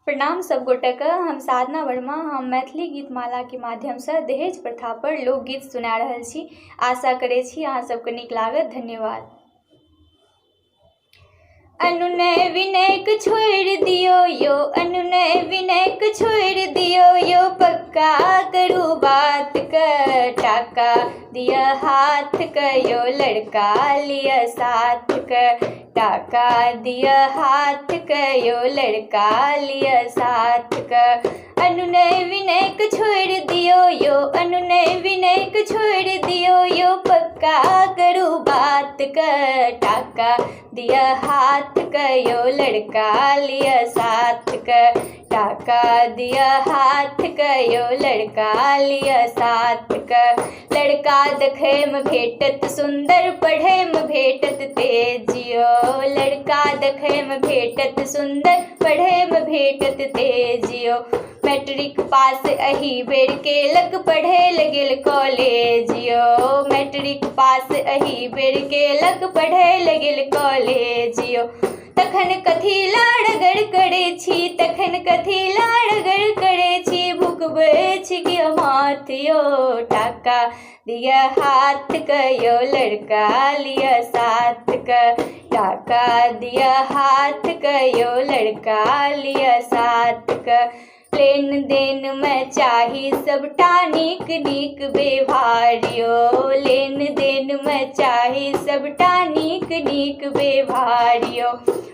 प्रणाम सब गोटेके। हम साधना वर्मा। हम मैथिली गीतमाला के माध्यम से दहेज प्रथा पर लोकगीत सुना रहल छी। आशा करै छी अहाँ सबके नीक लागत। धन्यवाद। अनुनय विनय के छोड़ दियो यो, अनुनय विनय के छोड़ दियो यो, पक्का करू बात के, टाका दिया हाथ के यो, लड़का लिया साथ के, टाका दिया हाथ के यो, लड़का लिया साथ के। अनुनय विनय के छोड़ दियो यो, अनुनय विनय के छोड़ दियो यो, पक्का करू बात के, टाका दिया हाथ के यो, लड़का लिया साथ के, टाका दिया हाथ के यो, लड़का लिया साथ के। लड़का देखे में भेटत सुंदर, पढ़े में भेटत तेजियो, लड़का देखे में भेटत सुंदर, पढ़े में भेटत तेजियो। मैट्रिक पास अही बेर केलक, पढ़े लगिल कॉलेजियो, मैट्रिक पास अही बेर केलक, पढ़े लगिल कॉलेजियो। तखन कथी लाड़गर करे छी, तखन कथी लाड़गर करे छी, भुकबै छी कि माथ यो, टाका दिया हाथ के यो, लड़का लिया साथ के, टाका दिया हाथ के यो, लड़का लिया साथ के। लेन देन में चाही सबटा नीक नीक व्यवहारियो, लेन देन में चाही सबटा नीक नीक व्यवहारियो।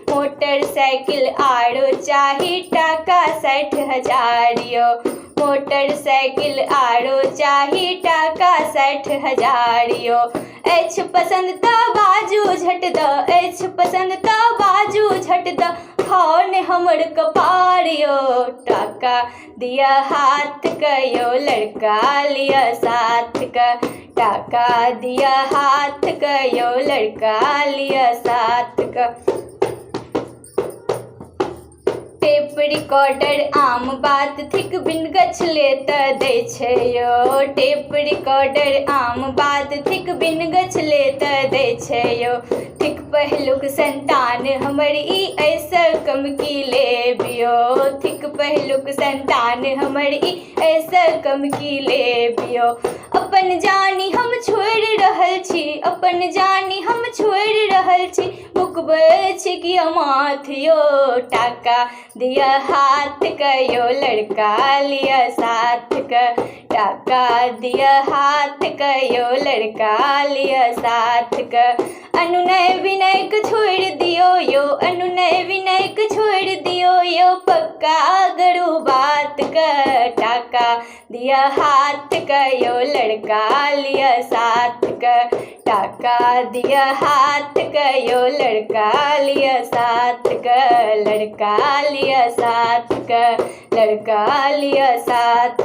मोटरसाइकिल आरो चाही, टाका 60,000 यो, मोटरसाइकिल आरो चाही, टाका 60,000 यो। अछि पसंद तऽ बाजू झट द, अछि पसंद तऽ बाजू झट द, खाओ ने हमर कपार यो, टाका दिया हाथ के यो, लड़का लिया साथ के, टाका दिया हाथ के यो, लड़का लिया साथ के। टेप रिकॉर्डर आम बात थिक, बिन गछले तऽ दै छै यो, टेप रिकॉर्डर आम बात थिक, बिन गछले तऽ दै छै यो। थिक पहिलुक संतान हमर ई ऐसा कम की लेबियो, थिक पहिलुक संतान हमर ई ऐसा कम की लेबियो। अपन जानी हम छोड़ि रहल छी, अपन जानी हम छोड़ि रहल छी, भुकबै छी कि माथ यो, टाका दिया हाथ के यो, लड़का लिया साथ के, टाका दिया हाथ के यो, लड़का लिया साथ के। अनुनय विनय के छोड़ दियो यो, अनुनय विनय के छोड़ दियो यो, पक्का करू बात के, टाका दिया हाथ के यो, लड़का लिया साथ के, टाका दिया हाथ के यो, लड़का लिया साथ के, लड़का लिया साथ के, लड़का लिया साथ।